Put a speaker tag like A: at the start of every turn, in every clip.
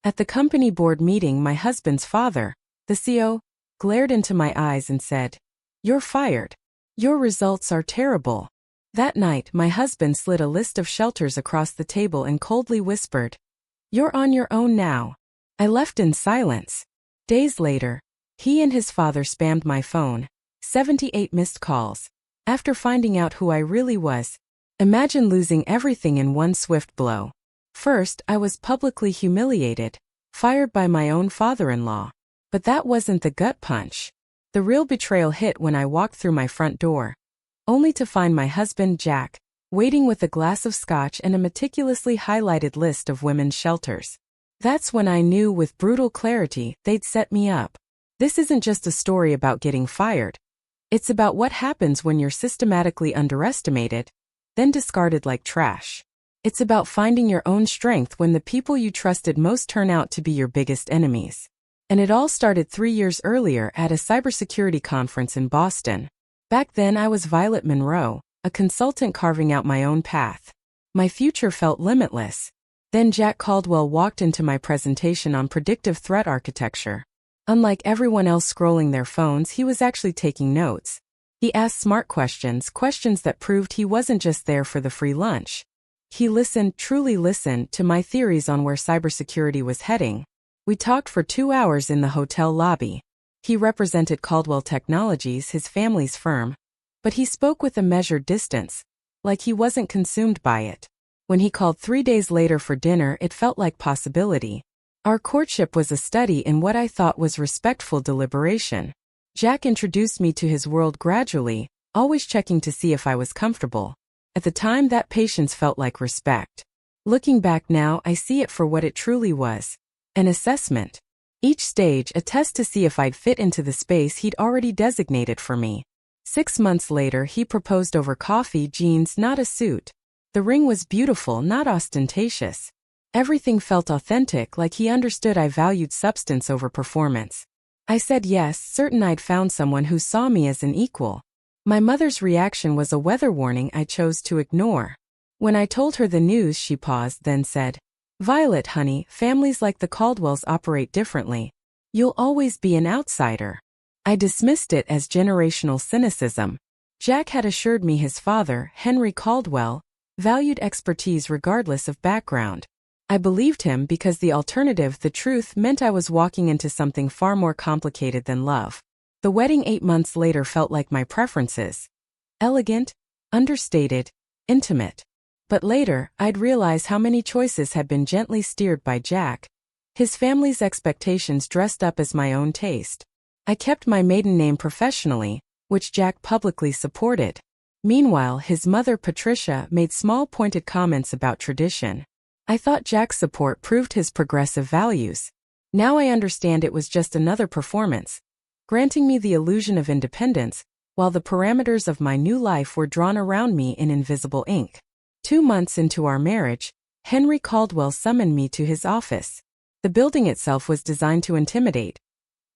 A: At the company board meeting, my husband's father, the CEO, glared into my eyes and said, "You're fired. Your results are terrible." That night, my husband slid a list of shelters across the table and coldly whispered, "You're on your own now." I left in silence. Days later, he and his father spammed my phone, 78 missed calls. After finding out who I really was, imagine losing everything in one swift blow. First, I was publicly humiliated, fired by my own father-in-law. But that wasn't the gut punch. The real betrayal hit when I walked through my front door, only to find my husband, Jack, waiting with a glass of scotch and a meticulously highlighted list of women's shelters. That's when I knew with brutal clarity they'd set me up. This isn't just a story about getting fired. It's about what happens when you're systematically underestimated, then discarded like trash. It's about finding your own strength when the people you trusted most turn out to be your biggest enemies. And it all started 3 years earlier at a cybersecurity conference in Boston. Back then I was Violet Monroe, a consultant carving out my own path. My future felt limitless. Then Jack Caldwell walked into my presentation on predictive threat architecture. Unlike everyone else scrolling their phones, he was actually taking notes. He asked smart questions, questions that proved he wasn't just there for the free lunch. He listened, truly listened, to my theories on where cybersecurity was heading. We talked for 2 hours in the hotel lobby. He represented Caldwell Technologies, his family's firm, but he spoke with a measured distance, like he wasn't consumed by it. When he called 3 days later for dinner, it felt like possibility. Our courtship was a study in what I thought was respectful deliberation. Jack introduced me to his world gradually, always checking to see if I was comfortable. At the time, that patience felt like respect. Looking back now, I see it for what it truly was. An assessment. Each stage, a test to see if I'd fit into the space he'd already designated for me. 6 months later, he proposed over coffee, jeans, not a suit. The ring was beautiful, not ostentatious. Everything felt authentic, like he understood I valued substance over performance. I said yes, certain I'd found someone who saw me as an equal. My mother's reaction was a weather warning I chose to ignore. When I told her the news, she paused, then said, "Violet, honey, families like the Caldwells operate differently. You'll always be an outsider." I dismissed it as generational cynicism. Jack had assured me his father, Henry Caldwell, valued expertise regardless of background. I believed him because the alternative, the truth, meant I was walking into something far more complicated than love. The wedding 8 months later felt like my preferences. Elegant, understated, intimate. But later, I'd realize how many choices had been gently steered by Jack. His family's expectations dressed up as my own taste. I kept my maiden name professionally, which Jack publicly supported. Meanwhile, his mother, Patricia, made small pointed comments about tradition. I thought Jack's support proved his progressive values. Now I understand it was just another performance, granting me the illusion of independence, while the parameters of my new life were drawn around me in invisible ink. 2 months into our marriage, Henry Caldwell summoned me to his office. The building itself was designed to intimidate.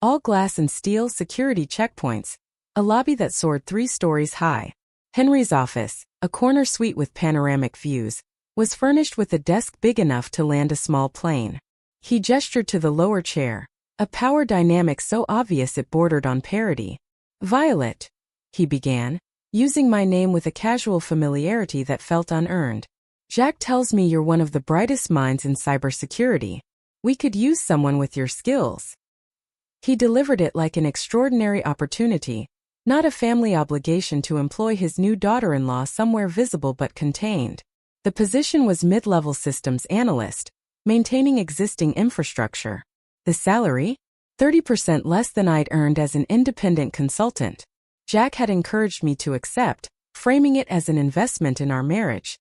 A: All glass and steel, security checkpoints, a lobby that soared 3 stories high. Henry's office, a corner suite with panoramic views, was furnished with a desk big enough to land a small plane. He gestured to the lower chair, a power dynamic so obvious it bordered on parody. "Violet," he began, using my name with a casual familiarity that felt unearned. "Jack tells me you're one of the brightest minds in cybersecurity. We could use someone with your skills." He delivered it like an extraordinary opportunity, not a family obligation to employ his new daughter-in-law somewhere visible but contained. The position was mid-level systems analyst, maintaining existing infrastructure. The salary? 30% less than I'd earned as an independent consultant. Jack had encouraged me to accept, framing it as an investment in our marriage.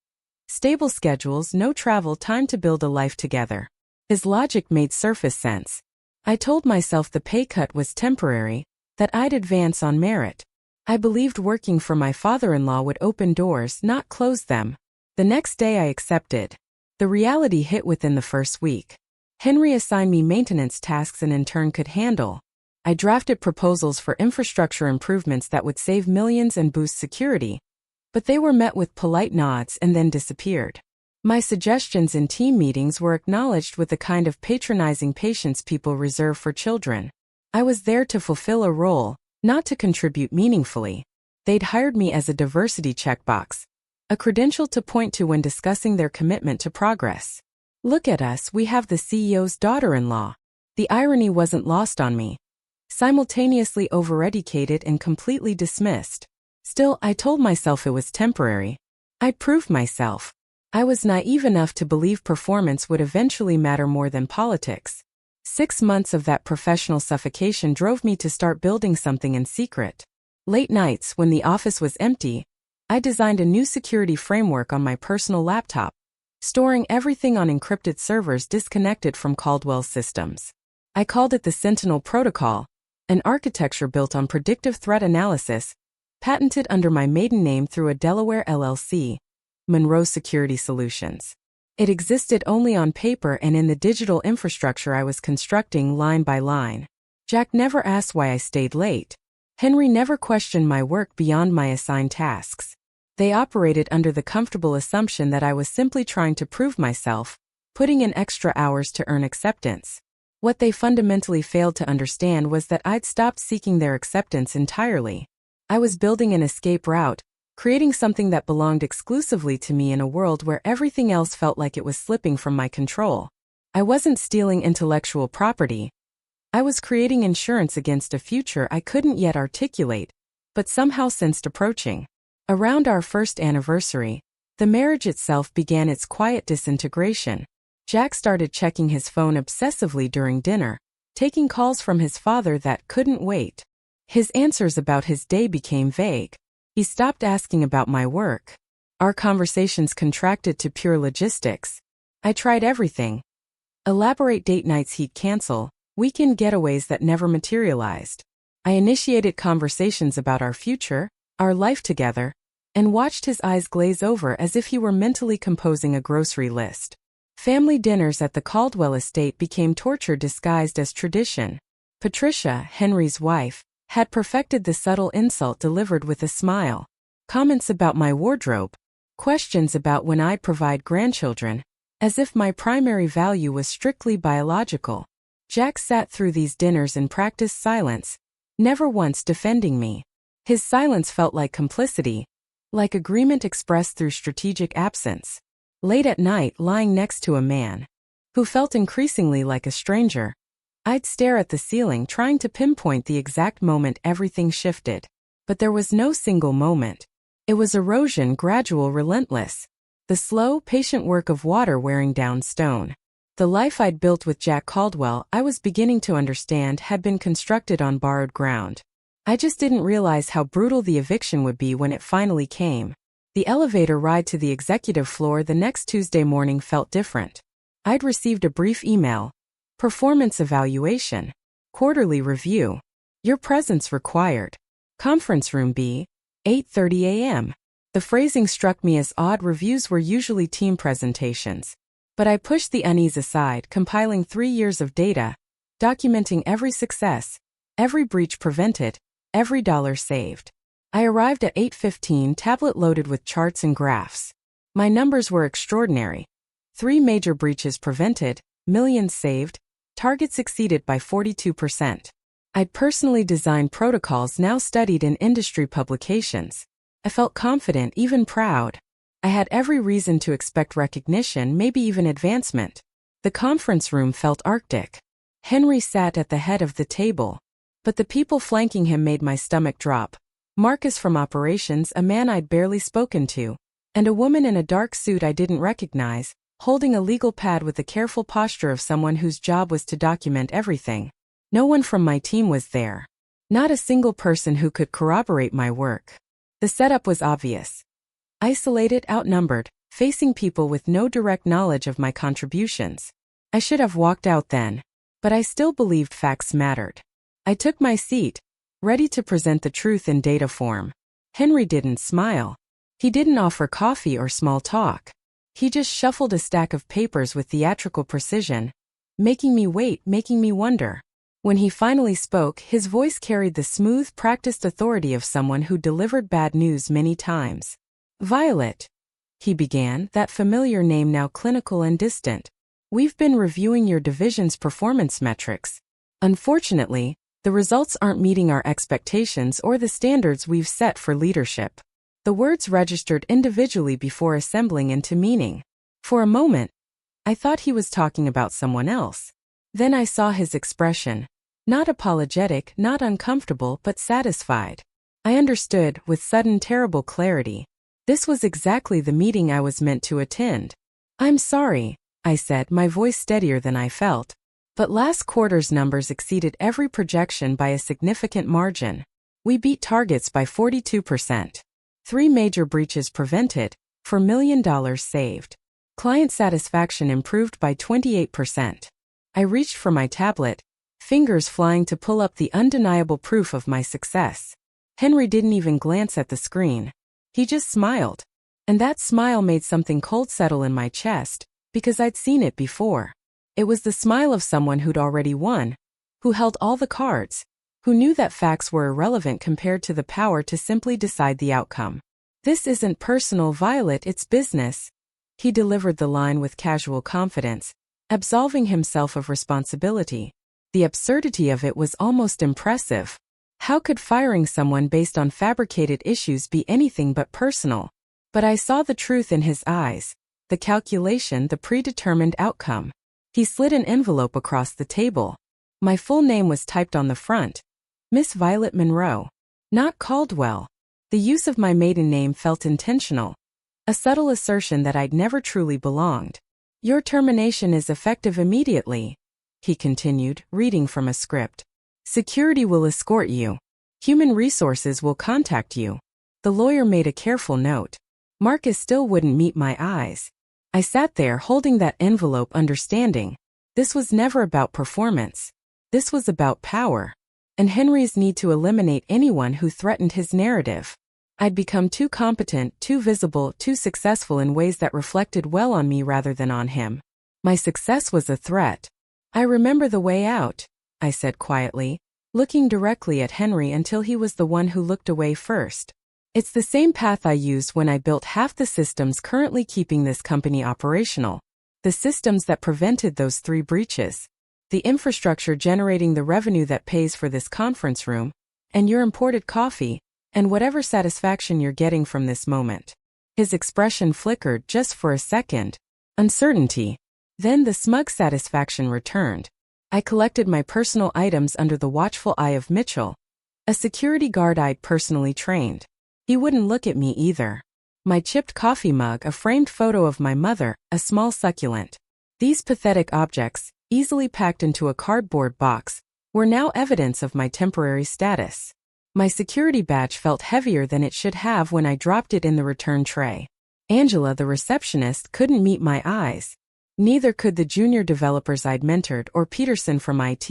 A: Stable schedules, no travel, time to build a life together. His logic made surface sense. I told myself the pay cut was temporary, that I'd advance on merit. I believed working for my father-in-law would open doors, not close them. The next day I accepted. The reality hit within the first week. Henry assigned me maintenance tasks an intern could handle. I drafted proposals for infrastructure improvements that would save millions and boost security, but they were met with polite nods and then disappeared. My suggestions in team meetings were acknowledged with the kind of patronizing patience people reserve for children. I was there to fulfill a role, not to contribute meaningfully. They'd hired me as a diversity checkbox, a credential to point to when discussing their commitment to progress. Look at us, we have the CEO's daughter-in-law. The irony wasn't lost on me. Simultaneously overeducated and completely dismissed. Still, I told myself it was temporary. I proved myself. I was naive enough to believe performance would eventually matter more than politics. 6 months of that professional suffocation drove me to start building something in secret. Late nights, when the office was empty, I designed a new security framework on my personal laptop, storing everything on encrypted servers disconnected from Caldwell's systems. I called it the Sentinel Protocol, an architecture built on predictive threat analysis, patented under my maiden name through a Delaware LLC. Monroe Security Solutions. It existed only on paper and in the digital infrastructure I was constructing line by line. Jack never asked why I stayed late. Henry never questioned my work beyond my assigned tasks. They operated under the comfortable assumption that I was simply trying to prove myself, putting in extra hours to earn acceptance. What they fundamentally failed to understand was that I'd stopped seeking their acceptance entirely. I was building an escape route, creating something that belonged exclusively to me in a world where everything else felt like it was slipping from my control. I wasn't stealing intellectual property. I was creating insurance against a future I couldn't yet articulate, but somehow sensed approaching. Around our first anniversary, the marriage itself began its quiet disintegration. Jack started checking his phone obsessively during dinner, taking calls from his father that couldn't wait. His answers about his day became vague. He stopped asking about my work. Our conversations contracted to pure logistics. I tried everything. Elaborate date nights he'd cancel, weekend getaways that never materialized. I initiated conversations about our future, our life together, and watched his eyes glaze over as if he were mentally composing a grocery list. Family dinners at the Caldwell estate became torture disguised as tradition. Patricia, Henry's wife, had perfected the subtle insult delivered with a smile. Comments about my wardrobe, questions about when I'd provide grandchildren, as if my primary value was strictly biological. Jack sat through these dinners and practiced silence, never once defending me. His silence felt like complicity, like agreement expressed through strategic absence. Late at night, lying next to a man who felt increasingly like a stranger, I'd stare at the ceiling trying to pinpoint the exact moment everything shifted. But there was no single moment. It was erosion, gradual, relentless. The slow, patient work of water wearing down stone. The life I'd built with Jack Caldwell, I was beginning to understand, had been constructed on borrowed ground. I just didn't realize how brutal the eviction would be when it finally came. The elevator ride to the executive floor the next Tuesday morning felt different. I'd received a brief email. Performance evaluation. Quarterly review. Your presence required. Conference room B. 8:30 a.m. The phrasing struck me as odd. Reviews were usually team presentations. But I pushed the unease aside, compiling 3 years of data, documenting every success, every breach prevented, every dollar saved. I arrived at 8:15, tablet loaded with charts and graphs. My numbers were extraordinary. 3 major breaches prevented, millions saved, targets exceeded by 42%. I'd personally designed protocols now studied in industry publications. I felt confident, even proud. I had every reason to expect recognition, maybe even advancement. The conference room felt arctic. Henry sat at the head of the table, but the people flanking him made my stomach drop. Marcus from operations, a man I'd barely spoken to, and a woman in a dark suit I didn't recognize, holding a legal pad with the careful posture of someone whose job was to document everything. No one from my team was there. Not a single person who could corroborate my work. The setup was obvious. Isolated, outnumbered, facing people with no direct knowledge of my contributions. I should have walked out then, but I still believed facts mattered. I took my seat, ready to present the truth in data form. Henry didn't smile. He didn't offer coffee or small talk. He just shuffled a stack of papers with theatrical precision, making me wait, making me wonder. When he finally spoke, his voice carried the smooth, practiced authority of someone who delivered bad news many times. Violet. he began, that familiar name now clinical and distant. We've been reviewing your division's performance metrics. Unfortunately, the results aren't meeting our expectations or the standards we've set for leadership. The words registered individually before assembling into meaning. For a moment, I thought he was talking about someone else. Then I saw his expression. Not apologetic, not uncomfortable, but satisfied. I understood, with sudden terrible clarity. This was exactly the meeting I was meant to attend. I'm sorry, I said, my voice steadier than I felt. But last quarter's numbers exceeded every projection by a significant margin. We beat targets by 42%. 3 major breaches prevented, $4 million saved. Client satisfaction improved by 28%. I reached for my tablet, fingers flying to pull up the undeniable proof of my success. Henry didn't even glance at the screen. He just smiled. And that smile made something cold settle in my chest, because I'd seen it before. It was the smile of someone who'd already won, who held all the cards, who knew that facts were irrelevant compared to the power to simply decide the outcome. This isn't personal, Violet, it's business. He delivered the line with casual confidence, absolving himself of responsibility. The absurdity of it was almost impressive. How could firing someone based on fabricated issues be anything but personal? But I saw the truth in his eyes, the calculation, the predetermined outcome. He slid an envelope across the table. My full name was typed on the front. Miss Violet Monroe. Not Caldwell. The use of my maiden name felt intentional. A subtle assertion that I'd never truly belonged. Your termination is effective immediately, he continued, reading from a script. Security will escort you. Human resources will contact you. The lawyer made a careful note. Marcus still wouldn't meet my eyes. I sat there holding that envelope, understanding. This was never about performance. This was about power. And Henry's need to eliminate anyone who threatened his narrative. I'd become too competent, too visible, too successful in ways that reflected well on me rather than on him. My success was a threat. I remember the way out, I said quietly, looking directly at Henry until he was the one who looked away first. It's the same path I used when I built half the systems currently keeping this company operational. The systems that prevented those 3 breaches. The infrastructure generating the revenue that pays for this conference room, and your imported coffee, and whatever satisfaction you're getting from this moment. His expression flickered just for a second. Uncertainty. Then the smug satisfaction returned. I collected my personal items under the watchful eye of Mitchell, a security guard I'd personally trained. He wouldn't look at me either. My chipped coffee mug, a framed photo of my mother, a small succulent. These pathetic objects, easily packed into a cardboard box, were now evidence of my temporary status. My security badge felt heavier than it should have when I dropped it in the return tray. Angela, the receptionist, couldn't meet my eyes. Neither could the junior developers I'd mentored or Peterson from IT.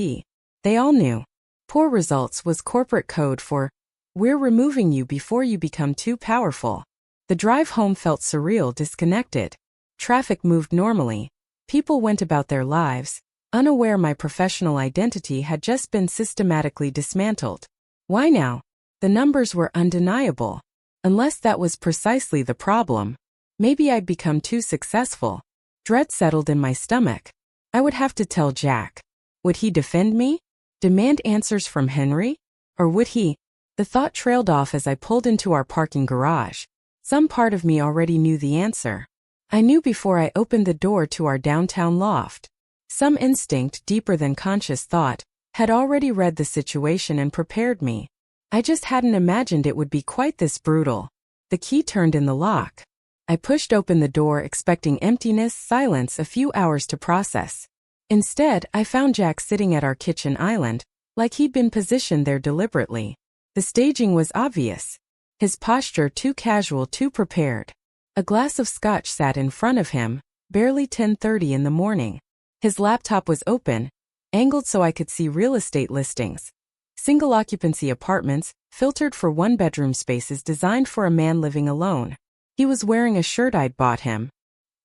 A: They all knew. Poor results was corporate code for, we're removing you before you become too powerful. The drive home felt surreal, disconnected. Traffic moved normally. People went about their lives, unaware my professional identity had just been systematically dismantled. Why now? The numbers were undeniable. Unless that was precisely the problem. Maybe I'd become too successful. Dread settled in my stomach. I would have to tell Jack. Would he defend me? Demand answers from Henry? Or would he? The thought trailed off as I pulled into our parking garage. Some part of me already knew the answer. I knew before I opened the door to our downtown loft. Some instinct, deeper than conscious thought, had already read the situation and prepared me. I just hadn't imagined it would be quite this brutal. The key turned in the lock. I pushed open the door expecting emptiness, silence, a few hours to process. Instead, I found Jack sitting at our kitchen island, like he'd been positioned there deliberately. The staging was obvious. His posture too casual, too prepared. A glass of scotch sat in front of him, barely 10:30 in the morning. His laptop was open, angled so I could see real estate listings. Single-occupancy apartments, filtered for one-bedroom spaces designed for a man living alone. He was wearing a shirt I'd bought him.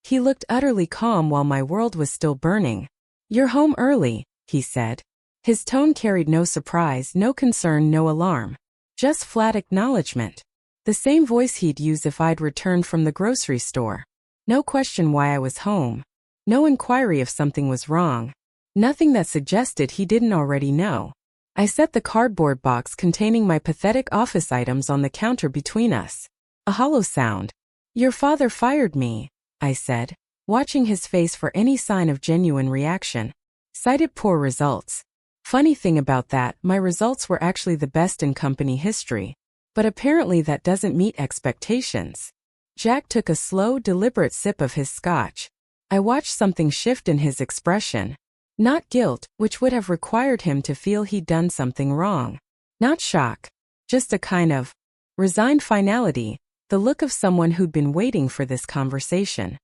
A: He looked utterly calm while my world was still burning. "You're home early," he said. His tone carried no surprise, no concern, no alarm. Just flat acknowledgement. The same voice he'd use if I'd returned from the grocery store. No question why I was home. No inquiry if something was wrong. Nothing that suggested he didn't already know. I set the cardboard box containing my pathetic office items on the counter between us. A hollow sound. "Your father fired me," I said, watching his face for any sign of genuine reaction. "Cited poor results." Funny thing about that, my results were actually the best in company history. But apparently that doesn't meet expectations. Jack took a slow, deliberate sip of his scotch. I watched something shift in his expression. Not guilt, which would have required him to feel he'd done something wrong. Not shock. Just a kind of resigned finality, the look of someone who'd been waiting for this conversation.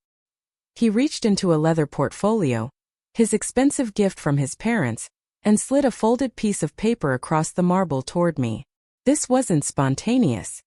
A: He reached into a leather portfolio, his expensive gift from his parents, and slid a folded piece of paper across the marble toward me. This wasn't spontaneous.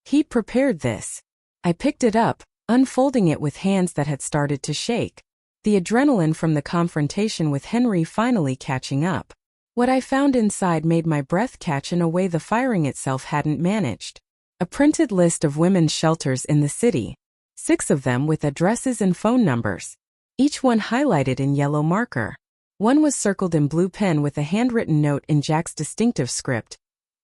A: He'd prepared this. I picked it up, unfolding it with hands that had started to shake. The adrenaline from the confrontation with Henry finally catching up. What I found inside made my breath catch in a way the firing itself hadn't managed. A printed list of women's shelters in the city. 6 of them with addresses and phone numbers. Each one highlighted in yellow marker. One was circled in blue pen with a handwritten note in Jack's distinctive script.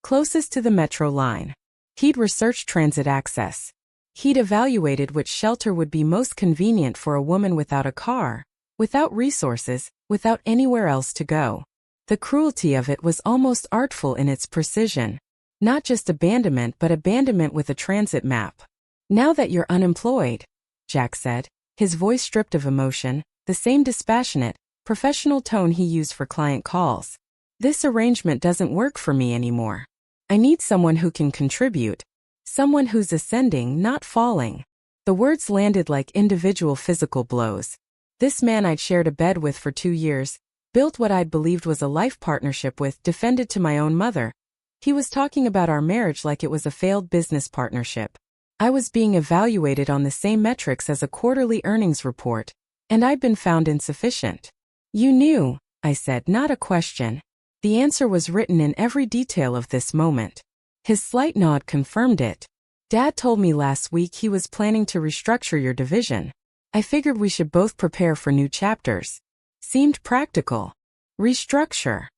A: Closest to the metro line. He'd researched transit access. He'd evaluated which shelter would be most convenient for a woman without a car, without resources, without anywhere else to go. The cruelty of it was almost artful in its precision. Not just abandonment but abandonment with a transit map. "Now that you're unemployed," Jack said, his voice stripped of emotion, the same dispassionate, professional tone he used for client calls. "This arrangement doesn't work for me anymore. I need someone who can contribute. Someone who's ascending, not falling." The words landed like individual physical blows. This man I'd shared a bed with for 2 years, built what I'd believed was a life partnership with, defended to my own mother. He was talking about our marriage like it was a failed business partnership. I was being evaluated on the same metrics as a quarterly earnings report, and I'd been found insufficient. "You knew," I said, not a question. The answer was written in every detail of this moment. His slight nod confirmed it. "Dad told me last week he was planning to restructure your division. I figured we should both prepare for new chapters." Seemed practical. Restructure.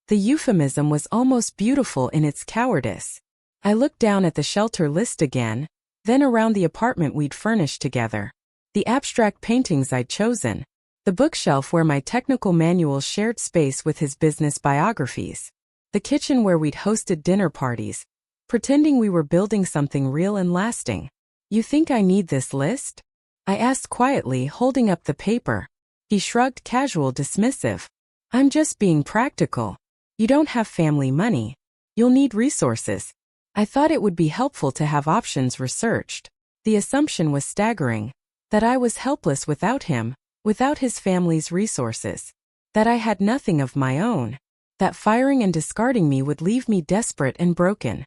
A: The euphemism was almost beautiful in its cowardice. I looked down at the shelter list again, then around the apartment we'd furnished together. The abstract paintings I'd chosen. The bookshelf where my technical manuals shared space with his business biographies. The kitchen where we'd hosted dinner parties, pretending we were building something real and lasting. "You think I need this list?" I asked quietly, holding up the paper. He shrugged, casual, dismissive. "I'm just being practical. You don't have family money. You'll need resources." I thought it would be helpful to have options researched. The assumption was staggering. That I was helpless without him, without his family's resources. That I had nothing of my own. That firing and discarding me would leave me desperate and broken.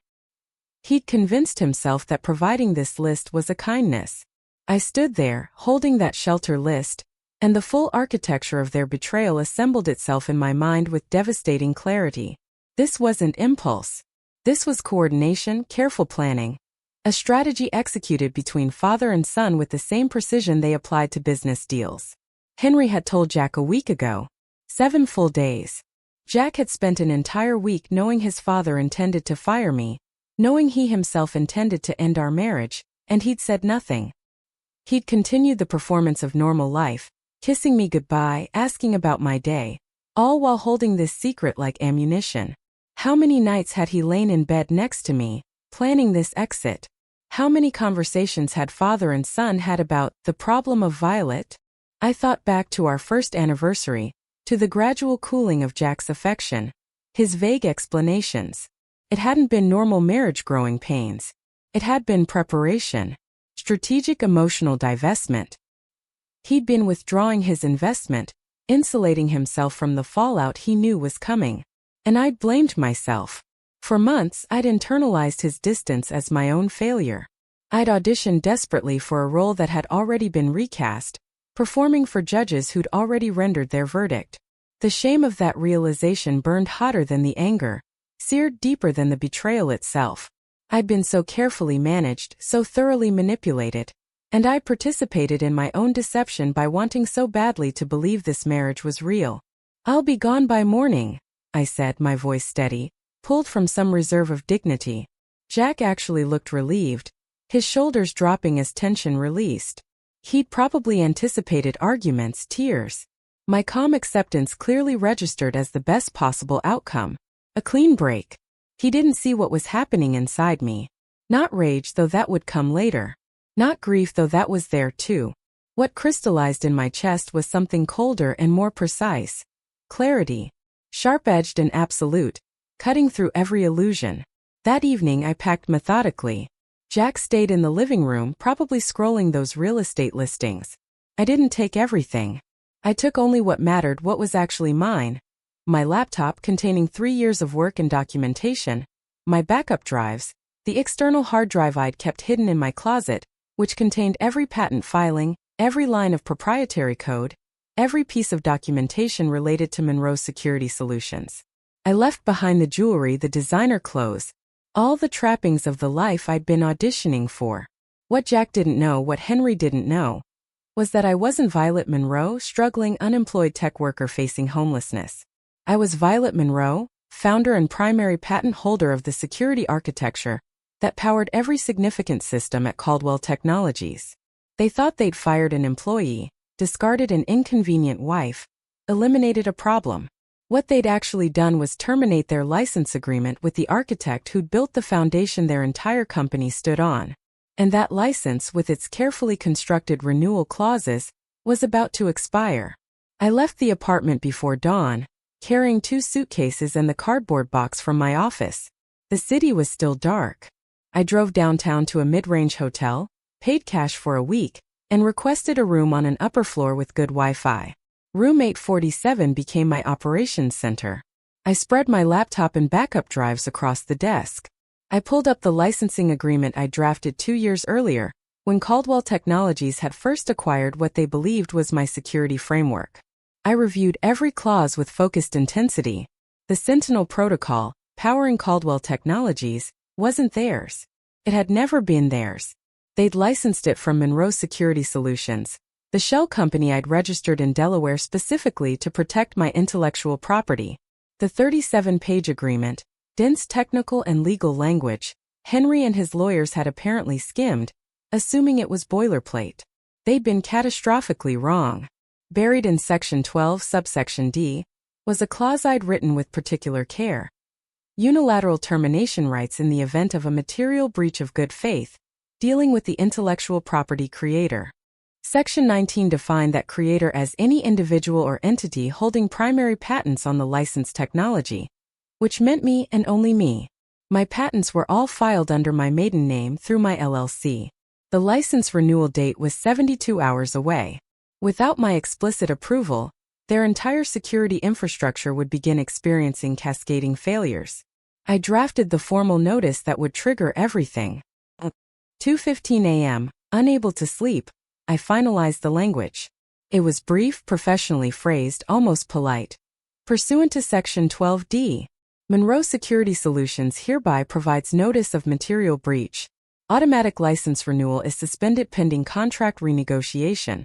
A: He'd convinced himself that providing this list was a kindness. I stood there, holding that shelter list, and the full architecture of their betrayal assembled itself in my mind with devastating clarity. This wasn't impulse. This was coordination, careful planning. A strategy executed between father and son with the same precision they applied to business deals. Henry had told Jack a week ago. 7 full days. Jack had spent an entire week knowing his father intended to fire me, knowing he himself intended to end our marriage, and he'd said nothing. He'd continued the performance of normal life, kissing me goodbye, asking about my day, all while holding this secret like ammunition. How many nights had he lain in bed next to me, planning this exit? How many conversations had father and son had about the problem of Violet? I thought back to our first anniversary, to the gradual cooling of Jack's affection, his vague explanations. It hadn't been normal marriage growing pains. It had been preparation, strategic emotional divestment. He'd been withdrawing his investment, insulating himself from the fallout he knew was coming. And I'd blamed myself. For months, I'd internalized his distance as my own failure. I'd auditioned desperately for a role that had already been recast, performing for judges who'd already rendered their verdict. The shame of that realization burned hotter than the anger, seared deeper than the betrayal itself. I'd been so carefully managed, so thoroughly manipulated. And I participated in my own deception by wanting so badly to believe this marriage was real. "I'll be gone by morning," I said, my voice steady, pulled from some reserve of dignity. Jack actually looked relieved, his shoulders dropping as tension released. He'd probably anticipated arguments, tears. My calm acceptance clearly registered as the best possible outcome. A clean break. He didn't see what was happening inside me. Not rage, though that would come later. Not grief, though that was there too. What crystallized in my chest was something colder and more precise. Clarity. Sharp-edged and absolute, cutting through every illusion. That evening I packed methodically. Jack stayed in the living room, probably scrolling those real estate listings. I didn't take everything. I took only what mattered, what was actually mine. My laptop containing 3 years of work and documentation, my backup drives, the external hard drive I'd kept hidden in my closet, which contained every patent filing, every line of proprietary code, every piece of documentation related to Monroe Security Solutions. I left behind the jewelry, the designer clothes, all the trappings of the life I'd been auditioning for. What Jack didn't know, what Henry didn't know, was that I wasn't Violet Monroe, struggling unemployed tech worker facing homelessness. I was Violet Monroe, founder and primary patent holder of the security architecture that powered every significant system at Caldwell Technologies. They thought they'd fired an employee, discarded an inconvenient wife, eliminated a problem. What they'd actually done was terminate their license agreement with the architect who'd built the foundation their entire company stood on. And that license, with its carefully constructed renewal clauses, was about to expire. I left the apartment before dawn, carrying 2 suitcases and the cardboard box from my office. The city was still dark. I drove downtown to a mid-range hotel, paid cash for a week, and requested a room on an upper floor with good Wi-Fi. Room 847 became my operations center. I spread my laptop and backup drives across the desk. I pulled up the licensing agreement I drafted 2 years earlier, when Caldwell Technologies had first acquired what they believed was my security framework. I reviewed every clause with focused intensity. The Sentinel protocol, powering Caldwell Technologies, wasn't theirs. It had never been theirs. They'd licensed it from Monroe Security Solutions, the shell company I'd registered in Delaware specifically to protect my intellectual property. The 37-page agreement, dense technical and legal language, Henry and his lawyers had apparently skimmed, assuming it was boilerplate. They'd been catastrophically wrong. Buried in Section 12, subsection D, was a clause I'd written with particular care. Unilateral termination rights in the event of a material breach of good faith, dealing with the intellectual property creator. Section 19 defined that creator as any individual or entity holding primary patents on the licensed technology, which meant me and only me. My patents were all filed under my maiden name through my LLC. The license renewal date was 72 hours away. Without my explicit approval, their entire security infrastructure would begin experiencing cascading failures. I drafted the formal notice that would trigger everything. 2:15 a.m., unable to sleep, I finalized the language. It was brief, professionally phrased, almost polite. Pursuant to Section 12D, Monroe Security Solutions hereby provides notice of material breach. Automatic license renewal is suspended pending contract renegotiation.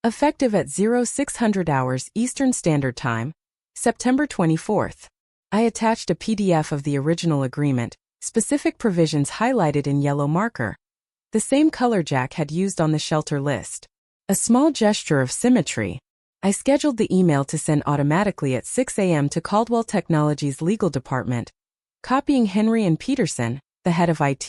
A: Effective at 0600 hours Eastern Standard Time, September 24th. I attached a PDF of the original agreement, specific provisions highlighted in yellow marker. The same color Jack had used on the shelter list. A small gesture of symmetry. I scheduled the email to send automatically at 6 a.m. to Caldwell Technologies' legal department, copying Henry and Peterson, the head of IT.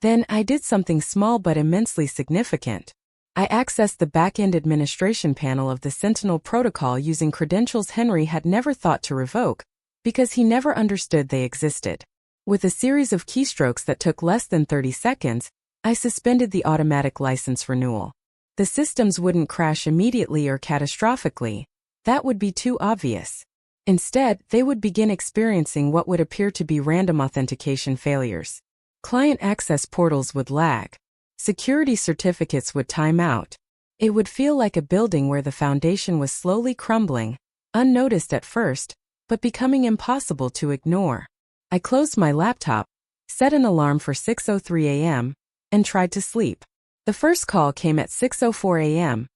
A: Then I did something small but immensely significant. I accessed the back-end administration panel of the Sentinel protocol using credentials Henry had never thought to revoke, because he never understood they existed. With a series of keystrokes that took less than 30 seconds, I suspended the automatic license renewal. The systems wouldn't crash immediately or catastrophically. That would be too obvious. Instead, they would begin experiencing what would appear to be random authentication failures. Client access portals would lag. Security certificates would time out. It would feel like a building where the foundation was slowly crumbling, unnoticed at first, but becoming impossible to ignore. I closed my laptop, set an alarm for 6:03 a.m., and tried to sleep. The first call came at 6:04 a.m.,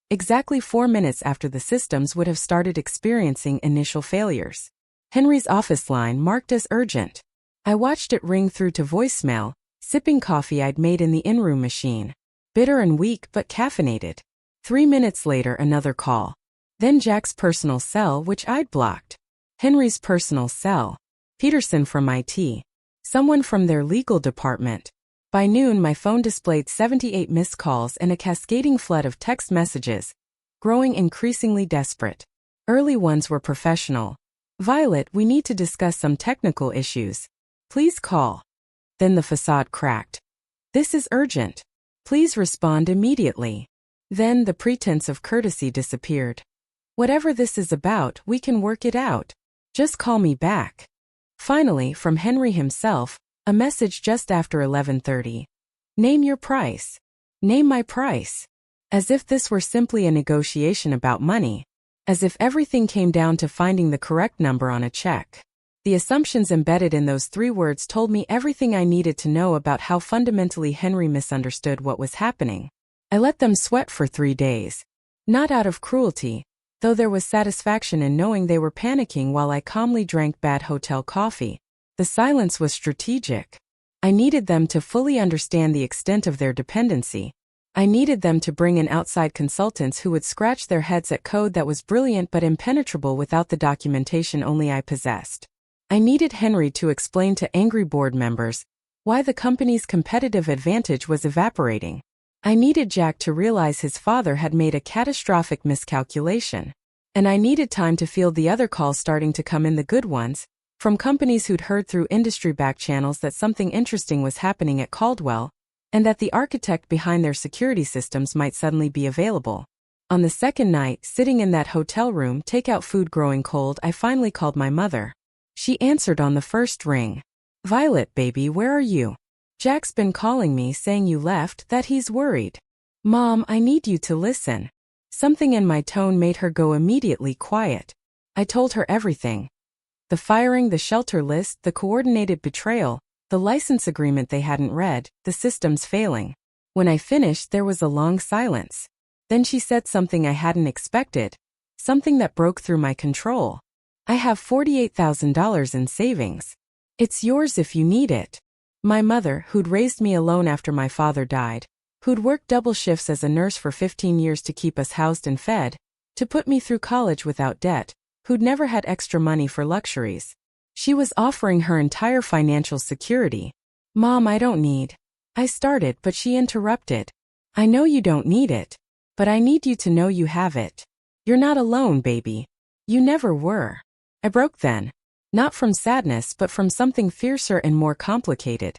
A: exactly 4 minutes after the systems would have started experiencing initial failures. Henry's office line marked as urgent. I watched it ring through to voicemail, sipping coffee I'd made in the in-room machine. Bitter and weak but caffeinated. 3 minutes later, another call. Then Jack's personal cell, which I'd blocked. Henry's personal cell. Peterson from IT. Someone from their legal department. By noon, my phone displayed 78 missed calls and a cascading flood of text messages, growing increasingly desperate. Early ones were professional. Violet, we need to discuss some technical issues. Please call. Then the facade cracked. This is urgent. Please respond immediately. Then the pretense of courtesy disappeared. Whatever this is about, we can work it out. Just call me back. Finally, from Henry himself, a message just after 11:30. Name your price. Name my price. As if this were simply a negotiation about money. As if everything came down to finding the correct number on a check. The assumptions embedded in those 3 words told me everything I needed to know about how fundamentally Henry misunderstood what was happening. I let them sweat for 3 days. Not out of cruelty, though there was satisfaction in knowing they were panicking while I calmly drank bad hotel coffee. The silence was strategic. I needed them to fully understand the extent of their dependency. I needed them to bring in outside consultants who would scratch their heads at code that was brilliant but impenetrable without the documentation only I possessed. I needed Henry to explain to angry board members why the company's competitive advantage was evaporating. I needed Jack to realize his father had made a catastrophic miscalculation. And I needed time to field the other calls starting to come in, the good ones, from companies who'd heard through industry back channels that something interesting was happening at Caldwell, and that the architect behind their security systems might suddenly be available. On the second night, sitting in that hotel room, takeout food growing cold, I finally called my mother. She answered on the first ring. Violet, baby, where are you? Jack's been calling me saying you left, that he's worried. Mom, I need you to listen. Something in my tone made her go immediately quiet. I told her everything. The firing, the shelter list, the coordinated betrayal, the license agreement they hadn't read, the systems failing. When I finished, there was a long silence. Then she said something I hadn't expected. Something that broke through my control. I have $48,000 in savings. It's yours if you need it. My mother, who'd raised me alone after my father died, who'd worked double shifts as a nurse for 15 years to keep us housed and fed, to put me through college without debt, who'd never had extra money for luxuries. She was offering her entire financial security. Mom, I don't need. I started, but she interrupted. I know you don't need it, but I need you to know you have it. You're not alone, baby. You never were. I broke then. Not from sadness but from something fiercer and more complicated.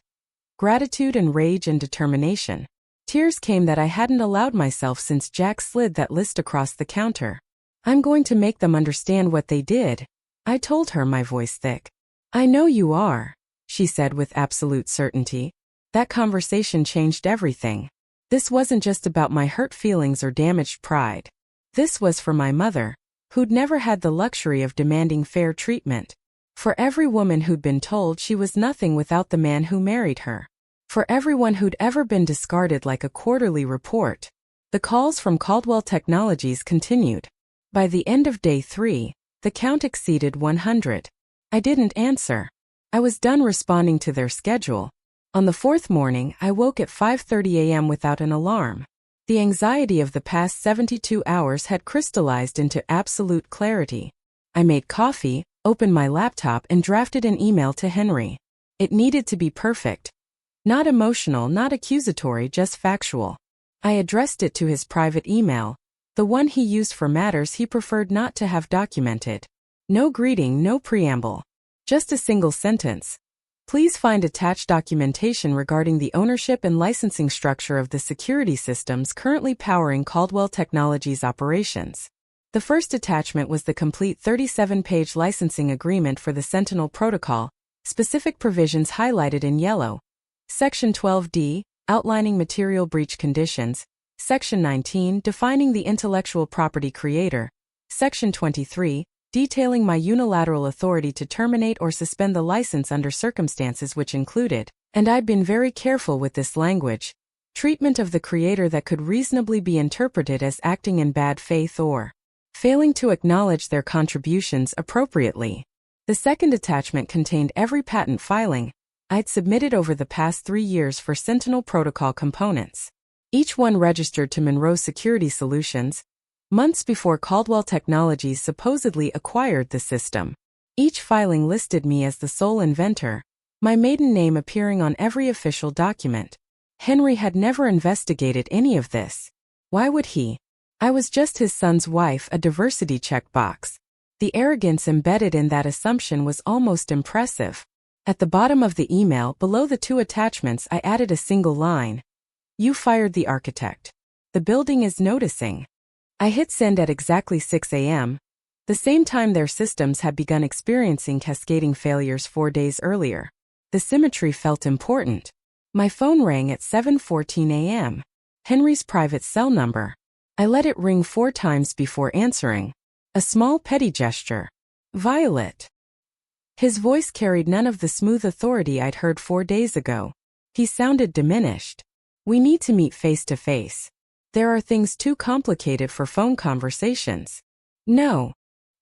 A: Gratitude and rage and determination. Tears came that I hadn't allowed myself since Jack slid that list across the counter. I'm going to make them understand what they did. I told her, my voice thick. I know you are, she said with absolute certainty. That conversation changed everything. This wasn't just about my hurt feelings or damaged pride. This was for my mother, who'd never had the luxury of demanding fair treatment. For every woman who'd been told she was nothing without the man who married her. For everyone who'd ever been discarded like a quarterly report. The calls from Caldwell Technologies continued. By the end of day 3, the count exceeded 100. I didn't answer. I was done responding to their schedule. On the 4th morning, I woke at 5:30 a.m. without an alarm. The anxiety of the past 72 hours had crystallized into absolute clarity. I made coffee, opened my laptop and drafted an email to Henry. It needed to be perfect. Not emotional, not accusatory, just factual. I addressed it to his private email, the one he used for matters he preferred not to have documented. No greeting, no preamble. Just a single sentence. Please find attached documentation regarding the ownership and licensing structure of the security systems currently powering Caldwell Technologies operations. The first attachment was the complete 37-page licensing agreement for the Sentinel protocol, specific provisions highlighted in yellow. Section 12D, outlining material breach conditions. Section 19, defining the intellectual property creator. Section 23, detailing my unilateral authority to terminate or suspend the license under circumstances which included, and I'd been very careful with this language, treatment of the creator that could reasonably be interpreted as acting in bad faith or failing to acknowledge their contributions appropriately. The second attachment contained every patent filing I'd submitted over the past 3 years for Sentinel Protocol components, each one registered to Monroe Security Solutions, months before Caldwell Technologies supposedly acquired the system. Each filing listed me as the sole inventor, my maiden name appearing on every official document. Henry had never investigated any of this. Why would he? I was just his son's wife, a diversity checkbox. The arrogance embedded in that assumption was almost impressive. At the bottom of the email, below the 2 attachments, I added a single line. You fired the architect. The building is noticing. I hit send at exactly 6 a.m., the same time their systems had begun experiencing cascading failures 4 days earlier. The symmetry felt important. My phone rang at 7:14 a.m. Henry's private cell number. I let it ring 4 times before answering. A small petty gesture. Violet. His voice carried none of the smooth authority I'd heard 4 days ago. He sounded diminished. We need to meet face to face. There are things too complicated for phone conversations. No.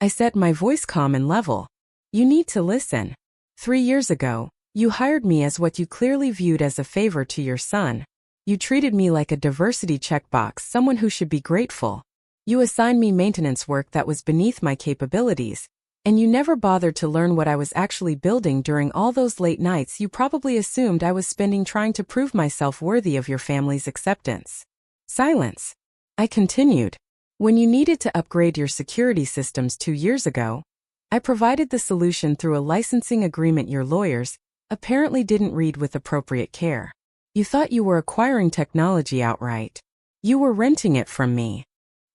A: I said, my voice calm and level. You need to listen. 3 years ago, you hired me as what you clearly viewed as a favor to your son. You treated me like a diversity checkbox, someone who should be grateful. You assigned me maintenance work that was beneath my capabilities, and you never bothered to learn what I was actually building during all those late nights you probably assumed I was spending trying to prove myself worthy of your family's acceptance. Silence. I continued. When you needed to upgrade your security systems 2 years ago, I provided the solution through a licensing agreement your lawyers apparently didn't read with appropriate care. You thought you were acquiring technology outright. You were renting it from me.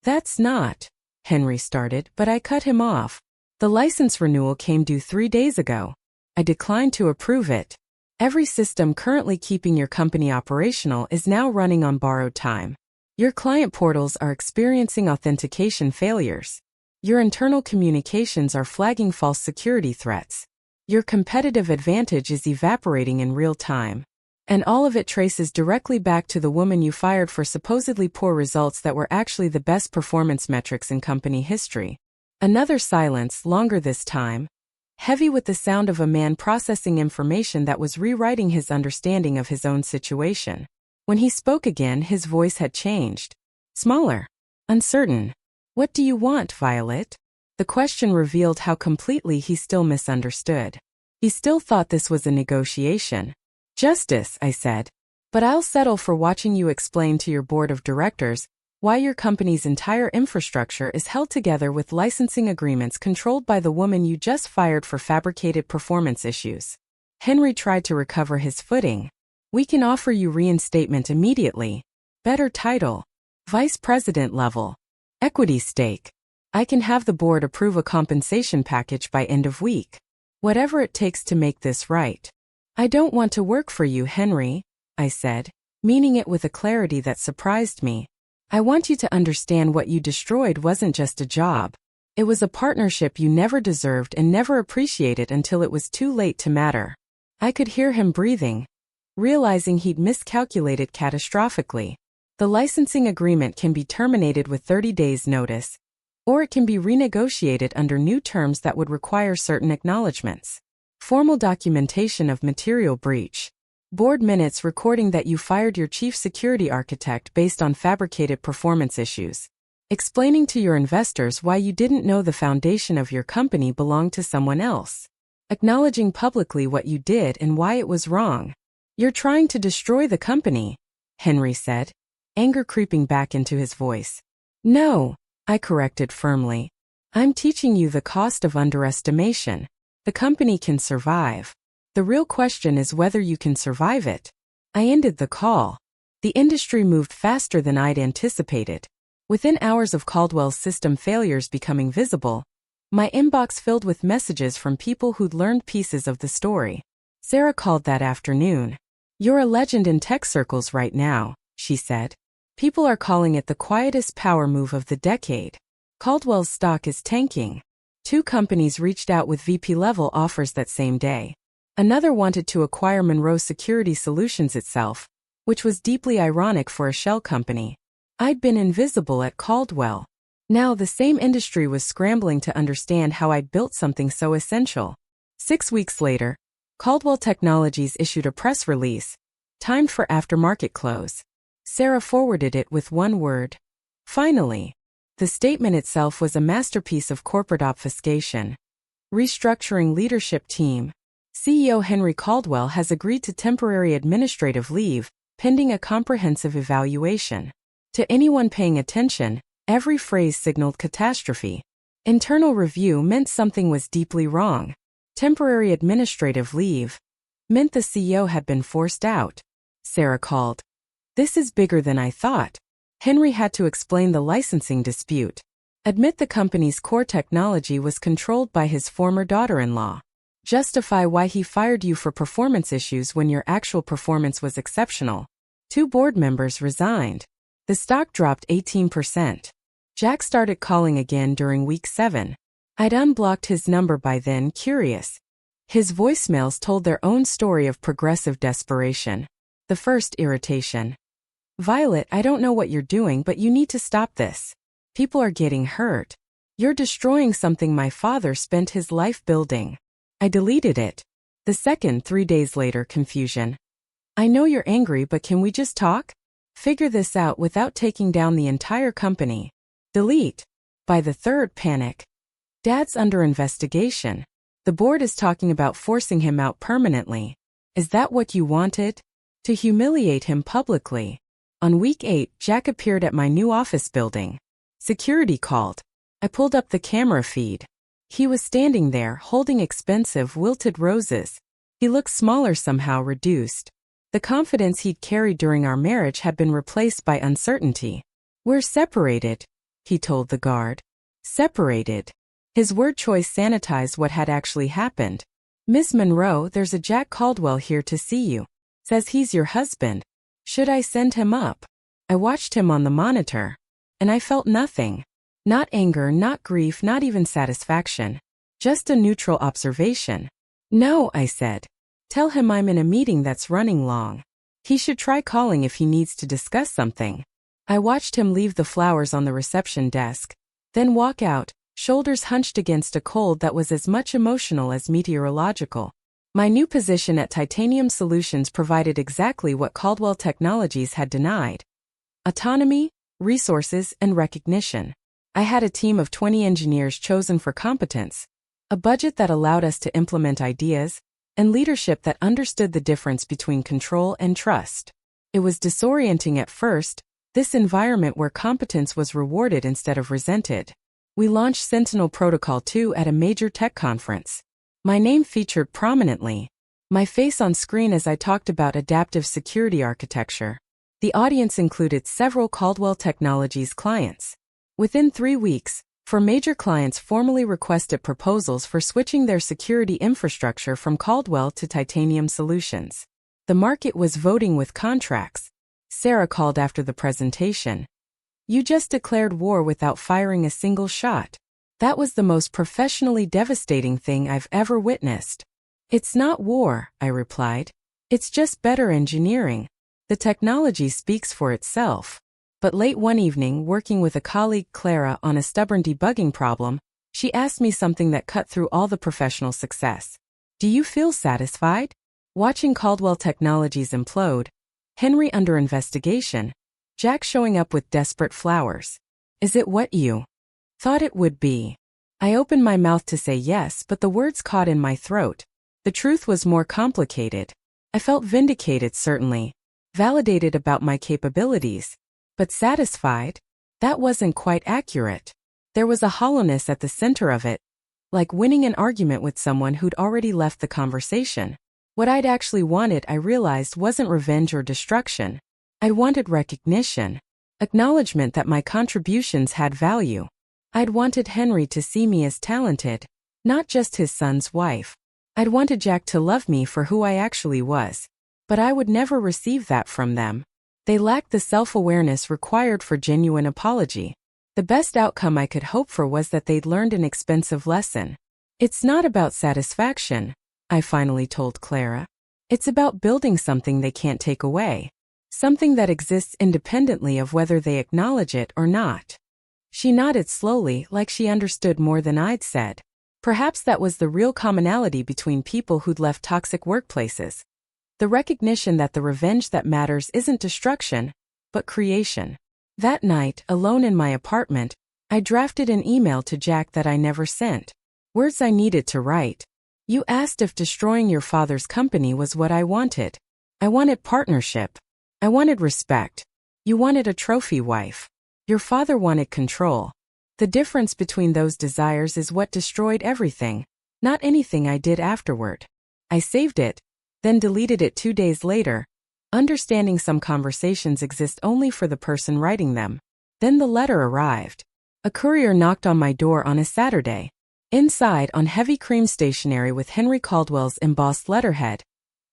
A: That's not, Henry started, but I cut him off. The license renewal came due 3 days ago. I declined to approve it. Every system currently keeping your company operational is now running on borrowed time. Your client portals are experiencing authentication failures. Your internal communications are flagging false security threats. Your competitive advantage is evaporating in real time. And all of it traces directly back to the woman you fired for supposedly poor results that were actually the best performance metrics in company history. Another silence, longer this time, heavy with the sound of a man processing information that was rewriting his understanding of his own situation. When he spoke again, his voice had changed. Smaller. Uncertain. What do you want, Violet? The question revealed how completely he still misunderstood. He still thought this was a negotiation. Justice, I said. But I'll settle for watching you explain to your board of directors why your company's entire infrastructure is held together with licensing agreements controlled by the woman you just fired for fabricated performance issues. Henry tried to recover his footing. We can offer you reinstatement immediately. Better title. Vice President level. Equity stake. I can have the board approve a compensation package by end of week. Whatever it takes to make this right. I don't want to work for you, Henry, I said, meaning it with a clarity that surprised me. I want you to understand what you destroyed wasn't just a job. It was a partnership you never deserved and never appreciated until it was too late to matter. I could hear him breathing, realizing he'd miscalculated catastrophically. The licensing agreement can be terminated with 30 days' notice, or it can be renegotiated under new terms that would require certain acknowledgments. Formal documentation of material breach. Board minutes recording that you fired your chief security architect based on fabricated performance issues. Explaining to your investors why you didn't know the foundation of your company belonged to someone else. Acknowledging publicly what you did and why it was wrong. You're trying to destroy the company, Henry said, anger creeping back into his voice. No, I corrected firmly. I'm teaching you the cost of underestimation. The company can survive. The real question is whether you can survive it. I ended the call. The industry moved faster than I'd anticipated. Within hours of Caldwell's system failures becoming visible, my inbox filled with messages from people who'd learned pieces of the story. Sarah called that afternoon. You're a legend in tech circles right now, she said. People are calling it the quietest power move of the decade. Caldwell's stock is tanking. 2 companies reached out with VP-level offers that same day. Another wanted to acquire Monroe Security Solutions itself, which was deeply ironic for a shell company. I'd been invisible at Caldwell. Now the same industry was scrambling to understand how I'd built something so essential. 6 weeks later, Caldwell Technologies issued a press release, timed for aftermarket close. Sarah forwarded it with one word. Finally. The statement itself was a masterpiece of corporate obfuscation. Restructuring leadership team. CEO Henry Caldwell has agreed to temporary administrative leave, pending a comprehensive evaluation. To anyone paying attention, every phrase signaled catastrophe. Internal review meant something was deeply wrong. Temporary administrative leave meant the CEO had been forced out. Sarah called. This is bigger than I thought. Henry had to explain the licensing dispute. Admit the company's core technology was controlled by his former daughter-in-law. Justify why he fired you for performance issues when your actual performance was exceptional. 2 board members resigned. The stock dropped 18%. Jack started calling again during week 7. I'd unblocked his number by then, curious. His voicemails told their own story of progressive desperation. The first irritation. Violet, I don't know what you're doing, but you need to stop this. People are getting hurt. You're destroying something my father spent his life building. I deleted it. The second, 3 days later, confusion. I know you're angry, but can we just talk? Figure this out without taking down the entire company. Delete. By the third, panic. Dad's under investigation. The board is talking about forcing him out permanently. Is that what you wanted? To humiliate him publicly. On week 8, Jack appeared at my new office building. Security called. I pulled up the camera feed. He was standing there, holding expensive wilted roses. He looked smaller, somehow reduced. The confidence he'd carried during our marriage had been replaced by uncertainty. We're separated, he told the guard. Separated. His word choice sanitized what had actually happened. Miss Monroe, there's a Jack Caldwell here to see you. Says he's your husband. Should I send him up? I watched him on the monitor. And I felt nothing. Not anger, not grief, not even satisfaction. Just a neutral observation. No, I said. Tell him I'm in a meeting that's running long. He should try calling if he needs to discuss something. I watched him leave the flowers on the reception desk, then walk out, shoulders hunched against a cold that was as much emotional as meteorological. My new position at Titanium Solutions provided exactly what Caldwell Technologies had denied. Autonomy, resources, and recognition. I had a team of 20 engineers chosen for competence, a budget that allowed us to implement ideas, and leadership that understood the difference between control and trust. It was disorienting at first, this environment where competence was rewarded instead of resented. We launched Sentinel Protocol 2 at a major tech conference. My name featured prominently. My face on screen as I talked about adaptive security architecture. The audience included several Caldwell Technologies clients. Within 3 weeks, 4 major clients formally requested proposals for switching their security infrastructure from Caldwell to Titanium Solutions. The market was voting with contracts. Sarah called after the presentation. You just declared war without firing a single shot. That was the most professionally devastating thing I've ever witnessed. It's not war, I replied. It's just better engineering. The technology speaks for itself. But late one evening, working with a colleague Clara on a stubborn debugging problem, she asked me something that cut through all the professional success. Do you feel satisfied? Watching Caldwell Technologies implode, Henry under investigation, Jack showing up with desperate flowers. Is it what you thought it would be? I opened my mouth to say yes, but the words caught in my throat. The truth was more complicated. I felt vindicated, certainly, validated about my capabilities, but satisfied? That wasn't quite accurate. There was a hollowness at the center of it, like winning an argument with someone who'd already left the conversation. What I'd actually wanted, I realized, wasn't revenge or destruction. I wanted recognition, acknowledgement that my contributions had value. I'd wanted Henry to see me as talented, not just his son's wife. I'd wanted Jack to love me for who I actually was. But I would never receive that from them. They lacked the self-awareness required for genuine apology. The best outcome I could hope for was that they'd learned an expensive lesson. It's not about satisfaction, I finally told Clara. It's about building something they can't take away. Something that exists independently of whether they acknowledge it or not. She nodded slowly, like she understood more than I'd said. Perhaps that was the real commonality between people who'd left toxic workplaces. The recognition that the revenge that matters isn't destruction, but creation. That night, alone in my apartment, I drafted an email to Jack that I never sent. Words I needed to write. You asked if destroying your father's company was what I wanted. I wanted partnership. I wanted respect. You wanted a trophy wife. Your father wanted control. The difference between those desires is what destroyed everything, not anything I did afterward. I saved it, then deleted it 2 days later, understanding some conversations exist only for the person writing them. Then the letter arrived. A courier knocked on my door on a Saturday. Inside, on heavy cream stationery with Henry Caldwell's embossed letterhead,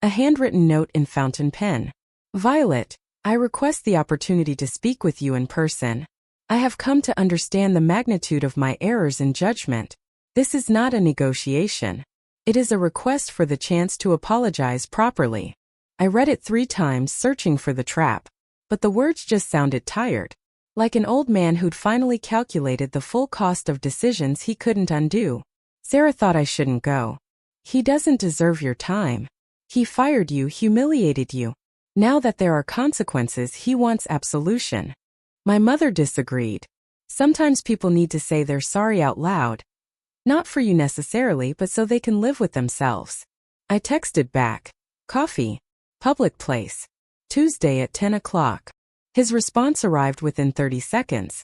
A: a handwritten note in fountain pen. Violet, I request the opportunity to speak with you in person. I have come to understand the magnitude of my errors in judgment. This is not a negotiation. It is a request for the chance to apologize properly. I read it 3 times, searching for the trap. But the words just sounded tired. Like an old man who'd finally calculated the full cost of decisions he couldn't undo. Sarah thought I shouldn't go. He doesn't deserve your time. He fired you, humiliated you. Now that there are consequences, he wants absolution. My mother disagreed. Sometimes people need to say they're sorry out loud. Not for you necessarily, but so they can live with themselves. I texted back. Coffee. Public place. Tuesday at 10 o'clock. His response arrived within 30 seconds.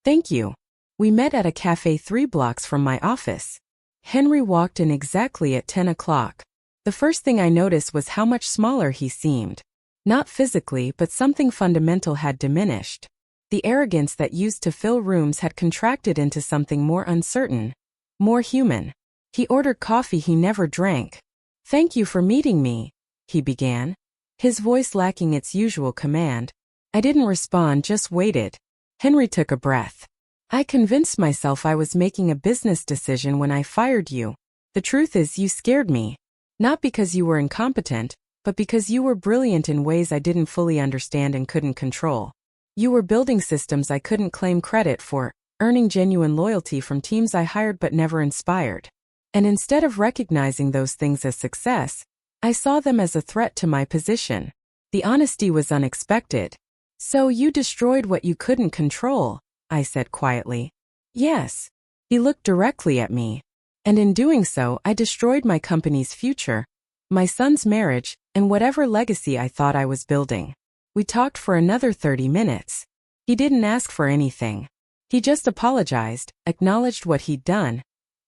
A: Thank you. We met at a cafe 3 blocks from my office. Henry walked in exactly at 10 o'clock. The first thing I noticed was how much smaller he seemed. Not physically, but something fundamental had diminished. The arrogance that used to fill rooms had contracted into something more uncertain, more human. He ordered coffee he never drank. Thank you for meeting me, he began, his voice lacking its usual command. I didn't respond, just waited. Henry took a breath. I convinced myself I was making a business decision when I fired you. The truth is, you scared me. Not because you were incompetent, but because you were brilliant in ways I didn't fully understand and couldn't control. You were building systems I couldn't claim credit for, earning genuine loyalty from teams I hired but never inspired. And instead of recognizing those things as success, I saw them as a threat to my position. The honesty was unexpected. So you destroyed what you couldn't control, I said quietly. Yes. He looked directly at me. And in doing so, I destroyed my company's future, my son's marriage, and whatever legacy I thought I was building. We talked for another 30 minutes. He didn't ask for anything. He just apologized, acknowledged what he'd done,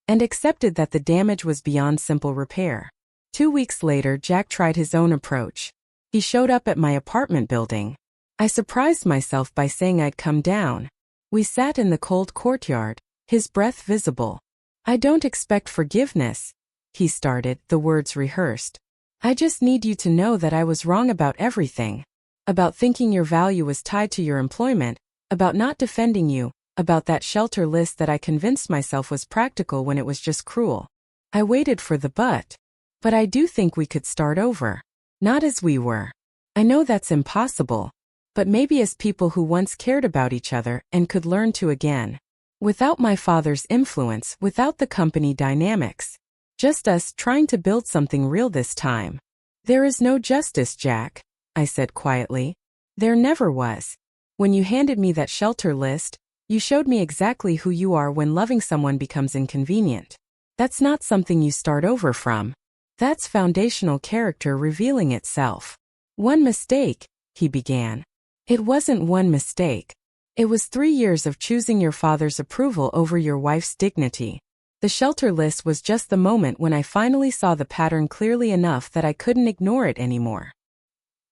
A: and accepted that the damage was beyond simple repair. 2 weeks later, Jack tried his own approach. He showed up at my apartment building. I surprised myself by saying I'd come down. We sat in the cold courtyard, his breath visible. I don't expect forgiveness, he started, the words rehearsed. I just need you to know that I was wrong about everything. About thinking your value was tied to your employment, about not defending you, about that shelter list that I convinced myself was practical when it was just cruel. I waited for the but. But I do think we could start over. Not as we were. I know that's impossible. But maybe as people who once cared about each other and could learn to again. Without my father's influence, without the company dynamics. Just us trying to build something real this time. There is no justice, Jack, I said quietly. There never was. When you handed me that shelter list, you showed me exactly who you are when loving someone becomes inconvenient. That's not something you start over from. That's foundational character revealing itself. One mistake, he began. It wasn't one mistake. It was 3 years of choosing your father's approval over your wife's dignity. The shelter list was just the moment when I finally saw the pattern clearly enough that I couldn't ignore it anymore.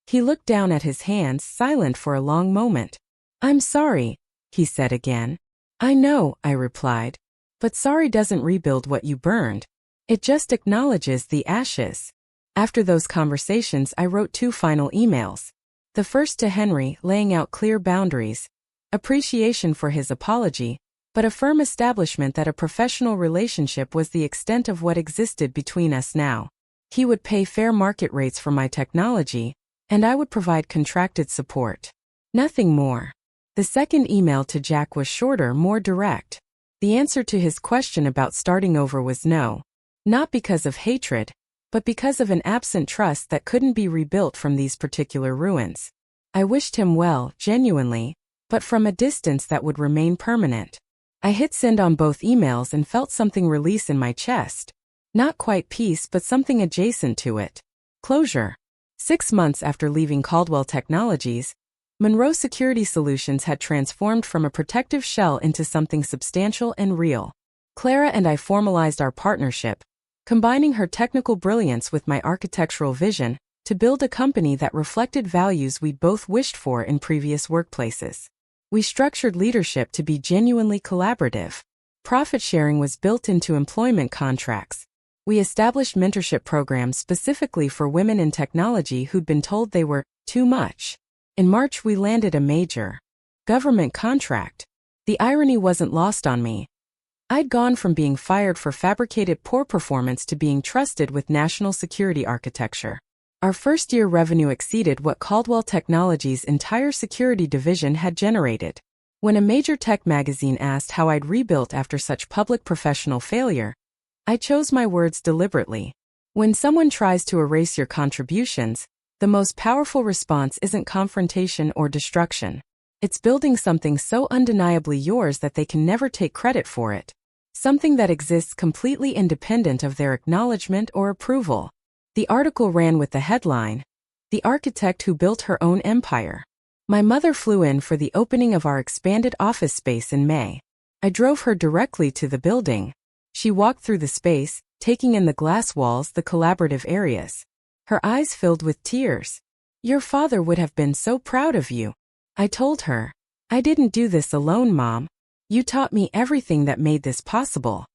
A: He looked down at his hands, silent for a long moment. I'm sorry, he said again. I know, I replied. But sorry doesn't rebuild what you burned. It just acknowledges the ashes. After those conversations, I wrote 2 final emails. The first to Henry, laying out clear boundaries. appreciation for his apology, but a firm establishment that a professional relationship was the extent of what existed between us now. He would pay fair market rates for my technology, and I would provide contracted support. Nothing more. The second email to Jack was shorter, more direct. The answer to his question about starting over was no. Not because of hatred, but because of an absent trust that couldn't be rebuilt from these particular ruins. I wished him well, genuinely, but from a distance that would remain permanent. I hit send on both emails and felt something release in my chest. Not quite peace, but something adjacent to it. Closure. 6 months after leaving Caldwell Technologies, Monroe Security Solutions had transformed from a protective shell into something substantial and real. Clara and I formalized our partnership, combining her technical brilliance with my architectural vision to build a company that reflected values we'd both wished for in previous workplaces. We structured leadership to be genuinely collaborative. Profit sharing was built into employment contracts. We established mentorship programs specifically for women in technology who'd been told they were too much. In March, we landed a major government contract. The irony wasn't lost on me. I'd gone from being fired for fabricated poor performance to being trusted with national security architecture. Our first-year revenue exceeded what Caldwell Technologies' entire security division had generated. When a major tech magazine asked how I'd rebuilt after such public professional failure, I chose my words deliberately. When someone tries to erase your contributions, the most powerful response isn't confrontation or destruction. It's building something so undeniably yours that they can never take credit for it. Something that exists completely independent of their acknowledgement or approval. The article ran with the headline, "The Architect Who Built Her Own Empire." My mother flew in for the opening of our expanded office space in May. I drove her directly to the building. She walked through the space, taking in the glass walls, the collaborative areas. Her eyes filled with tears. "Your father would have been so proud of you." I told her, "I didn't do this alone, Mom. You taught me everything that made this possible."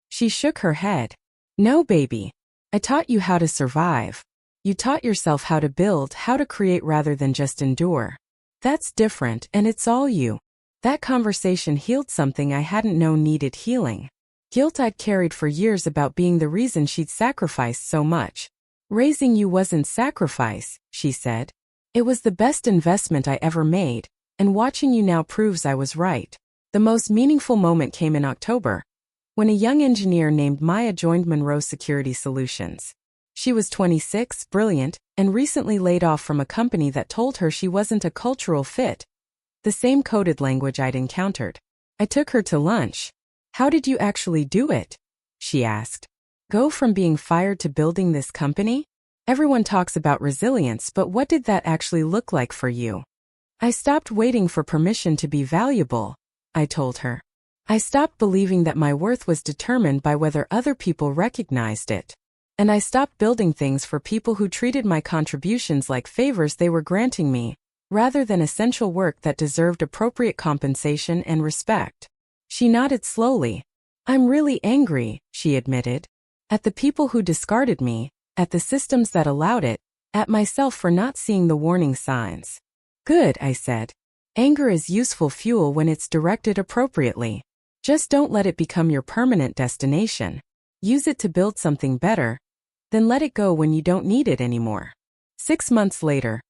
A: She shook her head. "No, baby. I taught you how to survive. You taught yourself how to build, how to create rather than just endure. That's different, and it's all you." That conversation healed something I hadn't known needed healing. Guilt I'd carried for years about being the reason she'd sacrificed so much. "Raising you wasn't sacrifice," she said. "It was the best investment I ever made, and watching you now proves I was right." The most meaningful moment came in October, when a young engineer named Maya joined Monroe Security Solutions. She was 26, brilliant, and recently laid off from a company that told her she wasn't a cultural fit. The same coded language I'd encountered. I took her to lunch. "How did you actually do it?" she asked. "Go from being fired to building this company? Everyone talks about resilience, but what did that actually look like for you?" "I stopped waiting for permission to be valuable," I told her. "I stopped believing that my worth was determined by whether other people recognized it. And I stopped building things for people who treated my contributions like favors they were granting me, rather than essential work that deserved appropriate compensation and respect." She nodded slowly. "I'm really angry," she admitted. "At the people who discarded me, at the systems that allowed it, at myself for not seeing the warning signs." "Good," I said. "Anger is useful fuel when it's directed appropriately. Just don't let it become your permanent destination. Use it to build something better, then let it go when you don't need it anymore." 6 months later,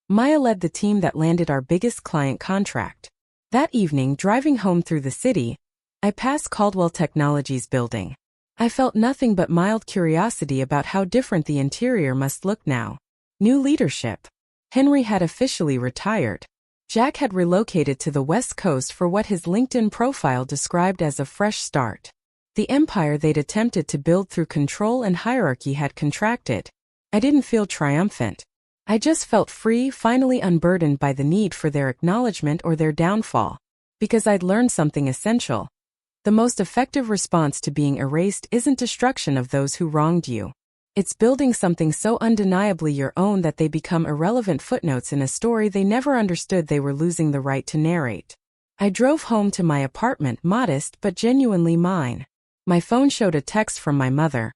A: Maya led the team that landed our biggest client contract. That evening, driving home through the city, I passed Caldwell Technologies building. I felt nothing but mild curiosity about how different the interior must look now. New leadership. Henry had officially retired. Jack had relocated to the West Coast for what his LinkedIn profile described as a fresh start. The empire they'd attempted to build through control and hierarchy had contracted. I didn't feel triumphant. I just felt free, finally unburdened by the need for their acknowledgement or their downfall. Because I'd learned something essential. The most effective response to being erased isn't destruction of those who wronged you. It's building something so undeniably your own that they become irrelevant footnotes in a story they never understood they were losing the right to narrate. I drove home to my apartment, modest but genuinely mine. My phone showed a text from my mother.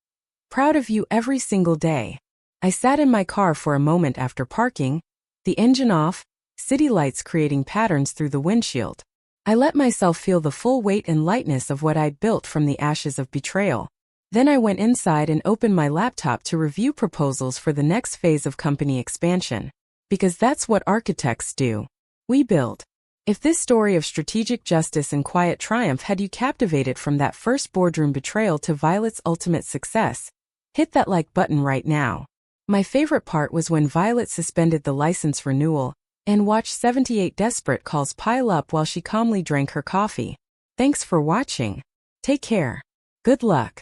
A: "Proud of you every single day." I sat in my car for a moment after parking, the engine off, city lights creating patterns through the windshield. I let myself feel the full weight and lightness of what I'd built from the ashes of betrayal. Then I went inside and opened my laptop to review proposals for the next phase of company expansion. Because that's what architects do. We build. If this story of strategic justice and quiet triumph had you captivated from that first boardroom betrayal to Violet's ultimate success, hit that like button right now. My favorite part was when Violet suspended the license renewal and watched 78 desperate calls pile up while she calmly drank her coffee. Thanks for watching. Take care. Good luck.